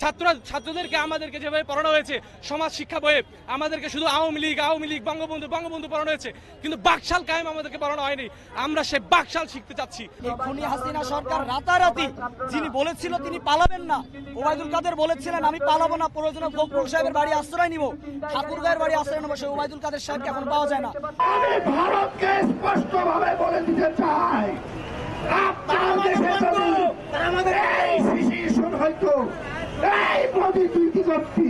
ছাত্রদেরকে আমাদেরকে যেভাবে পড়ানো হয়েছে সমাজ শিক্ষা বইয়ে, আমাদেরকে শুধু আওয়ামী লীগ বঙ্গবন্ধু পড়ানো হয়েছে, কিন্তু বাকশাল কায়েম আমাদেরকে পড়ানো হয়নি। আমরা সে বাকশাল শিখতে চাচ্ছি। এই খুনি হাসিনা সরকার রাতারাতি যিনি বলেছিল তিনি পালাবেন না, ওবায়দুল কাদের বলেছিলেন আমি পালাবো না, প্রয়োজনে ফখরুল সাহেবের বাড়ি আশ্রয় নিব, ঠাকুরগাঁয়ের বাড়ি আশ্রয় নেবো, সে ওবায়দুল কাদের সাহেবকে এখন পাওয়া যায় না। আমি ভারতকে স্পষ্টভাবে বলে দিতে চাই, আমাদের এই সিচুয়েশন হয়তো এই মোদি দুইটি করছি,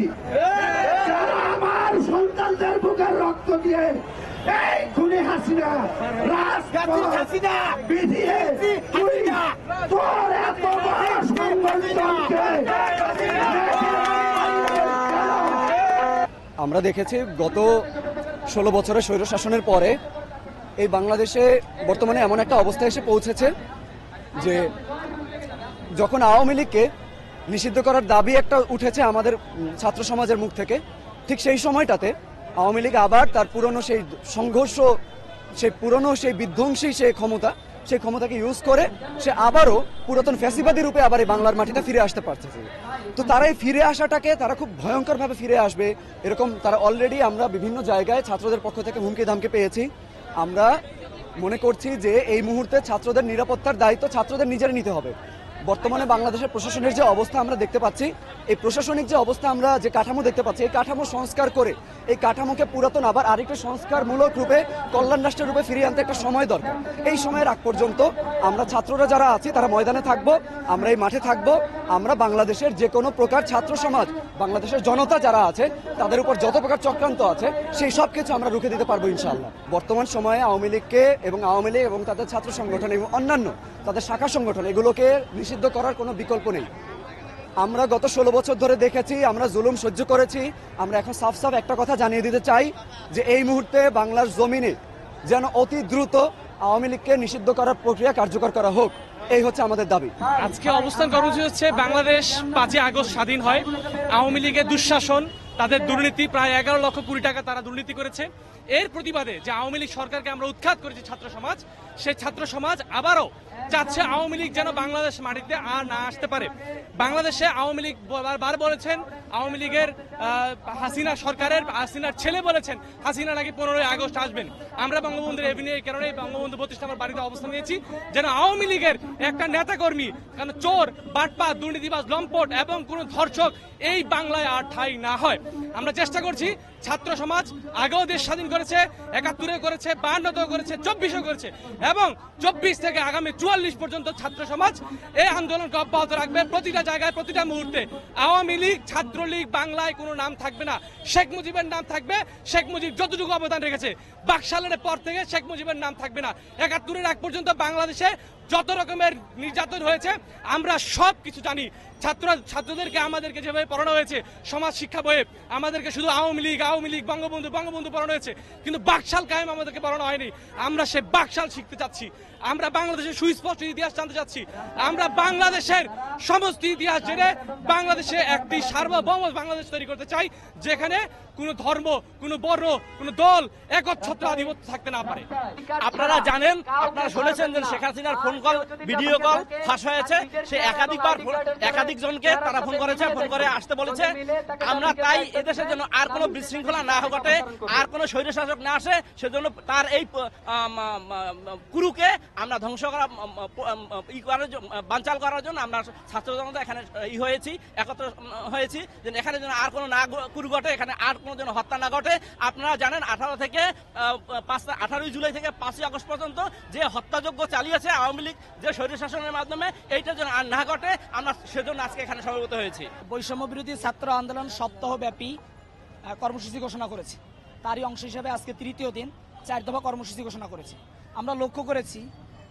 যারা আমার সন্তানদের বুকের রক্ত দিয়ে এই খুনি হাসিনা হাসিনা বিধিয়ে তোর এত বড় সংগঠনকে আমরা দেখেছি গত 16 বছরের স্বৈরশাসনের পরে এই বাংলাদেশে বর্তমানে এমন একটা অবস্থায় এসে পৌঁছেছে যে যখন আওয়ামী লীগকে নিষিদ্ধ করার দাবি একটা উঠেছে আমাদের ছাত্র সমাজের মুখ থেকে, ঠিক সেই সময়টাতে আওয়ামী লীগ আবার তার পুরনো সেই সংঘর্ষ, সেই বিধ্বংসী সেই ক্ষমতাকে ইউজ করে সে আবারও পুরাতন ফ্যাসিবাদী রূপে আবার এই বাংলার মাটিতে ফিরে আসতে পারতেছে। তো তারা এই ফিরে আসাটাকে তারা খুব ভয়ঙ্করভাবে ফিরে আসবে এরকম তারা অলরেডি আমরা বিভিন্ন জায়গায় ছাত্রদের পক্ষ থেকে হুমকি ধামকি পেয়েছি। আমরা মনে করছি যে এই মুহূর্তে ছাত্রদের নিরাপত্তার দায়িত্ব ছাত্রদের নিজের নিতে হবে। বর্তমানে বাংলাদেশের প্রশাসনের যে অবস্থা আমরা দেখতে পাচ্ছি, এই প্রশাসনিক যে অবস্থা আমরা যে কাঠামো দেখতে পাচ্ছি, এই কাঠামো সংস্কার করে এই কাঠামোকে পুরাতন আবার আরেকটা সংস্কারমূলক রূপে কল্যাণ রাষ্ট্রের রূপে ফিরিয়ে আনতে একটা সময় দরকার। এই সময়ের আগ পর্যন্ত আমরা ছাত্ররা যারা আছি তারা ময়দানে থাকবো, আমরা এই মাঠে থাকবো। আমরা বাংলাদেশের যে কোনো প্রকার ছাত্র সমাজ, বাংলাদেশের জনতা যারা আছে তাদের উপর যত প্রকার চক্রান্ত আছে সেই সব কিছু আমরা রুখে দিতে পারবো ইনশাআল্লাহ। বর্তমান সময়ে আওয়ামী লীগ এবং তাদের ছাত্র সংগঠন এবং অন্যান্য তাদের শাখা সংগঠন এগুলোকে নিষিদ্ধ করার কোনো বিকল্প নেই। আমরা গত 16 বছর ধরে দেখেছি, আমরা জুলুম সহ্য করেছি। আমরা এখন সাফ একটা কথা জানিয়ে দিতে চাই যে এই মুহূর্তে বাংলার জমিনে যেন অতি দ্রুত আওয়ামী লীগকে নিষিদ্ধ করার প্রক্রিয়া কার্যকর করা হোক, এই হচ্ছে আমাদের দাবি। আজকে অবস্থান কর্মসূচি হচ্ছে বাংলাদেশ 5 আগস্ট স্বাধীন হয়। আওয়ামী লীগের দুঃশাসন, তাদের দুর্নীতি, প্রায় 11 লক্ষ কোটি টাকা তারা দুর্নীতি করেছে। এর প্রতিবাদে যে আওয়ামী লীগ সরকারকে আমরা উৎখাত করেছি ছাত্র সমাজ, সেই ছাত্র সমাজ আবারও চাচ্ছে আওয়ামী লীগ যেন বাংলাদেশ মাটিতে আর না আসতে পারে। বাংলাদেশে আওয়ামী লীগ বারবার বলেছেন, আওয়ামী লীগের হাসিনার ছেলে বলেছেন হাসিনা নাকি 15ই আগস্ট আসবেন। আমরা বঙ্গবন্ধুর এই কারণে বঙ্গবন্ধু 32 নম্বর বাড়িতে অবস্থান নিয়েছি যেন আওয়ামী লীগের একটা নেতাকর্মী, কারণ চোর, বাটপাত, দুর্নীতিবাজ, লম্পট এবং কোনো ধর্ষক এই বাংলায় আর ঠাঁই না হয়। আমরা চেষ্টা করছি, ছাত্র সমাজ আগেও দেশ স্বাধীন করেছে, 71-এ করেছে, 52-তেও করেছে, 24-এও করেছে এবং 24 থেকে আগামী 44 পর্যন্ত ছাত্র সমাজ এই আন্দোলনকে অব্যাহত রাখবে। প্রতিটা জায়গায়, প্রতিটা মুহূর্তে আওয়ামী লীগ, ছাত্রলীগ বাংলায় কোনো নাম থাকবে না, শেখ মুজিবের নাম থাকবে। শেখ মুজিব যতটুকু অবদান রেখেছে, বাকশালের পর থেকে শেখ মুজিবের নাম থাকবে না। 71-এর আগ পর্যন্ত বাংলাদেশে যত রকমের নির্যাতন হয়েছে আমরা সব কিছু জানি। ছাত্রদেরকে আমাদেরকে যেভাবে পড়ানো হয়েছে সমাজ শিক্ষা বইয়ে, আমাদেরকে শুধু আওয়ামী লীগ বঙ্গবন্ধু পড়ানো হয়েছে, কিন্তু বাকশাল কায়েম আমাদেরকে পড়ানো হয়নি। আমরা সে বাকশাল শিখতে চাচ্ছি। আমরা বাংলাদেশের সুস্পষ্ট ইতিহাস জানতে চাচ্ছি। আমরা বাংলাদেশের সমস্ত ইতিহাস জেনে বাংলাদেশে একটি সার্বভৌম বাংলাদেশ তৈরি করতে চাই, যেখানে কোনো ধর্ম, কোনো বর্ণ, কোনো দল একচ্ছত্র আধিপত্য থাকতে না পারে। আপনারা জানেন, আপনারা শুনেছেন যে শেখ হাসিনার ফোন কল, ভিডিও কল ফাঁস হয়েছে। সে একাধিক জনকে তারা ফোন করে আসতে বলেছে। আমরা তাই এদেশের জন্য আর কোনো বিশৃঙ্খলা না ঘটে, আর কোনো স্বৈরশাসক না আসে, সেজন্য তার এই কুরুকে আমরা ধ্বংস করা বানচাল করার জন্য আমরা ছাত্র জনতা এখানে একত্র হয়েছি যে এখানে যেন আর কোনো না কুরু ঘটে, এখানে আর কোনো যেন হত্যা না ঘটে। আপনারা জানেন 18 জুলাই থেকে 5 আগস্ট পর্যন্ত যে হত্যাযজ্ঞ চালিয়েছে আওয়ামী লীগ, যে স্বৈরশাসনের মাধ্যমে, এইটা যেন আর না ঘটে, আমরা সেজন্য আজকে এখানে সমবেত হয়েছি। বৈষম্য বিরোধী ছাত্র আন্দোলন সপ্তাহব্যাপী কর্মসূচি ঘোষণা করেছে। তারই অংশ হিসেবে আজকে তৃতীয় দিন 4 দফা কর্মসূচি ঘোষণা করেছে। আমরা লক্ষ্য করেছি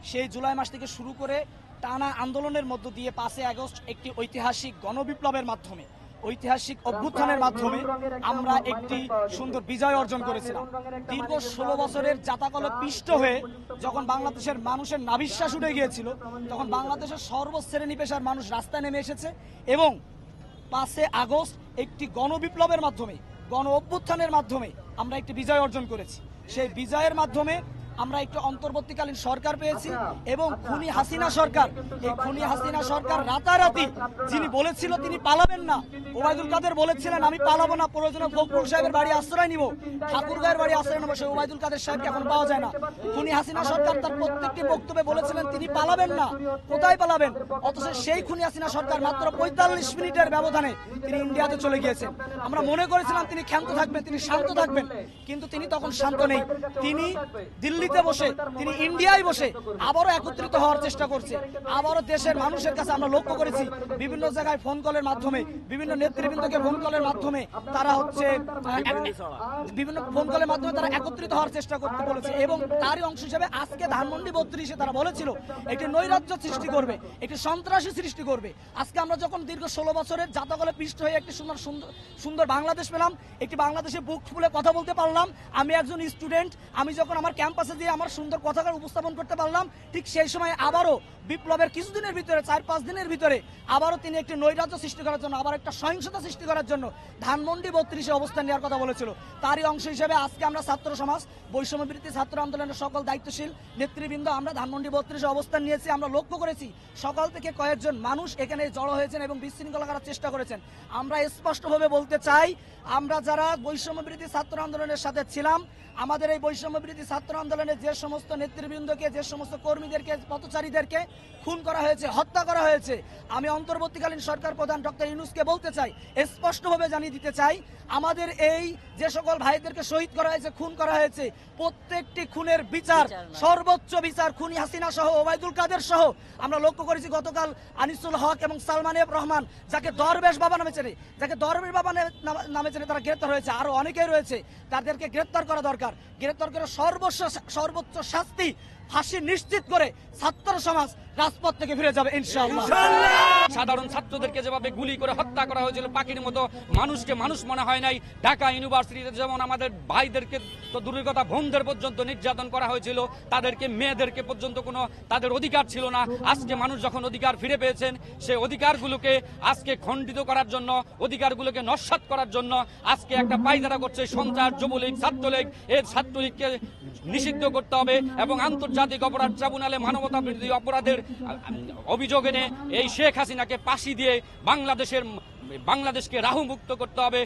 সেই জুলাই মাস থেকে শুরু করে টানা আন্দোলনের মধ্য দিয়ে 5 আগস্ট একটি ঐতিহাসিক গণবিপ্লবের মাধ্যমে, ঐতিহাসিক অভ্যুত্থানের মাধ্যমে আমরা একটি সুন্দর বিজয় অর্জন করেছিলাম। দীর্ঘ 16 বছরের জাতাকলে পিষ্ট হয়ে যখন বাংলাদেশের মানুষের নাভিশ্বাস উঠে গিয়েছিল, তখন বাংলাদেশের সর্বশ্রেণী পেশার মানুষ রাস্তায় নেমে এসেছে এবং 5 আগস্ট একটি গণবিপ্লবের মাধ্যমে, গণ অভ্যুত্থানের মাধ্যমে আমরা একটি বিজয় অর্জন করেছি। সেই বিজয়ের মাধ্যমে আমরা একটু অন্তর্বর্তীকালীন সরকার পেয়েছি এবং খুনি হাসিনা সরকার, এই খুনি হাসিনা সরকার রাতারাতি যিনি বলেছিল তিনি পালাবেন না, ওবায়দুল কাদের বলেছিলেন আমি পালাবো না, প্রয়োজনে ফখরুল সাহেবের বাড়ি আশ্রয় নিব, ঠাকুরগাঁয়ের বাড়ি আশ্রয় নেবো, সেই ওবায়দুল কাদের সাহেবকে এখন পাওয়া যায় না। খুনি হাসিনা সরকার তার প্রত্যেকটি বক্তব্যে বলেছিলেন তিনি পালাবেন না, কোথায় পালাবেন? অথচ সেই খুনি হাসিনা সরকার মাত্র 45 মিনিটের ব্যবধানে তিনি ইন্ডিয়াতে চলে গিয়েছেন। আমরা মনে করেছিলাম তিনি ক্ষান্ত থাকবেন, তিনি শান্ত থাকবেন, কিন্তু তিনি তখন শান্ত নেই। তিনি দিল্লিতে বসে, তিনি ইন্ডিয়ায় বসে আবারও একত্রিত হওয়ার চেষ্টা করছে। আবারও দেশের মানুষের কাছে আমরা লক্ষ্য করেছি বিভিন্ন জায়গায় ফোন কলের মাধ্যমে, বিভিন্ন নেতৃবৃন্দকে ফোন কলের মাধ্যমে তারা হচ্ছে বিভিন্ন ফোন কলের মাধ্যমে তারা একত্রিত হওয়ার চেষ্টা করতে বলেছে এবং তারই অংশ হিসেবে আজকে ধানমন্ডি 32-এ তারা বলেছিল একটি নৈরাজ্য সৃষ্টি করবে, একটি সন্ত্রাসী সৃষ্টি করবে। আজকে আমরা যখন দীর্ঘ 16 বছরের জাতকলে পিষ্ট হয়ে একটি সুন্দর বাংলাদেশ পেলাম, একটি বাংলাদেশে বুক ফুলে কথা বলতে পারলাম, আমি একজন স্টুডেন্ট, আমি যখন আমার ক্যাম্পাসে দিয়ে আমার সুন্দর কথাগুলো উপস্থাপন করতে পারলাম, ঠিক সেই সময় আবারও বিপ্লবের কিছুদিনের ভিতরে 4-5 দিনের ভিতরে আবারও তিনি একটি নৈরাজ্য সৃষ্টি করার জন্য, আবার একটা সহিংসতা সৃষ্টি করার জন্য ধানমন্ডি 32-এ অবস্থান নেওয়ার কথা বলেছিল। তারই অংশ হিসেবে আজকে আমরা ছাত্র সমাজ, বৈষম্য বিরোধী ছাত্র আন্দোলনের সকল দায়িত্বশীল নেতৃবৃন্দ আমরা ধানমন্ডি 32-এ অবস্থান নিয়েছি। আমরা লক্ষ্য করেছি সকাল থেকে কয়েকজন মানুষ এখানে জড়ো হয়েছেন এবং বিশৃঙ্খলা করার চেষ্টা করেছেন। আমরা স্পষ্টভাবে বলতে চাই, আমরা যারা বৈষম্য বিরোধী ছাত্র আন্দোলনের সাথে ছিলাম, আমাদের এই বৈষম্য বিরোধী ছাত্র আন্দোলনে যে সমস্ত নেতৃবৃন্দকে, যে সমস্ত কর্মীদেরকে, পথচারীদেরকে খুন করা হয়েছে, হত্যা করা হয়েছে, আমি অন্তর্বর্তীকালীন সরকার প্রধান ডক্টর ইউনূসকে বলতে চাই, স্পষ্টভাবে জানিয়ে দিতে চাই, আমাদের এই যে সকল ভাইদেরকে শহীদ করা হয়েছে, খুন করা হয়েছে, প্রত্যেকটি খুনের বিচার, সর্বোচ্চ বিচার খুনি হাসিনা সহ, ওবায়দুল কাদের সহ। আমরা লক্ষ্য করেছি গতকাল আনিসুল হক এবং সালমান এফ রহমান, যাকে দরবেশ বাবা নামে চেনে, নামে চেনে তারা গ্রেপ্তার হয়েছে, আরো অনেকেই রয়েছে, তাদেরকে গ্রেপ্তার করা দরকার। গ্রেপ্তার করে সর্বোচ্চ শাস্তি, ফাঁসি নিশ্চিত করে ছাত্র সমাজ রাজপথ থেকে ফিরে যাবে ইনশাআল্লাহ। সাধারণ ছাত্রদেরকে যেভাবে গুলি করে হত্যা করা হয়েছিল, পাখির মতো মানুষকে মানুষ মনে হয় নাই। ঢাকা ইউনিভার্সিটিতে যেমন আমাদের ভাইদেরকে তো দূরের কথা বোনদের পর্যন্ত নির্যাতন করা হয়েছিল, তাদেরকে মেয়েদেরকে পর্যন্ত কোনো তাদের অধিকার ছিল না। আজকে মানুষ যখন অধিকার ফিরে পেয়েছেন, সেই অধিকারগুলোকে আজকে খণ্ডিত করার জন্য, অধিকারগুলোকে নস্যাৎ করার জন্য আজকে একটা পায়তারা করছে সন্ত্রাস, যুবলীগ, ছাত্রলীগ। এই ছাত্রলীগকে নিষিদ্ধ করতে হবে এবং আন্তর্জাতিক অপরাধ ট্রাইব্যুনালে মানবতা বিরোধী অপরাধের অভিযোগ এনে এই শেখ হাসিনাকে ফাঁসি দিয়ে বাংলাদেশকে রাহুমুক্ত করতে হবে।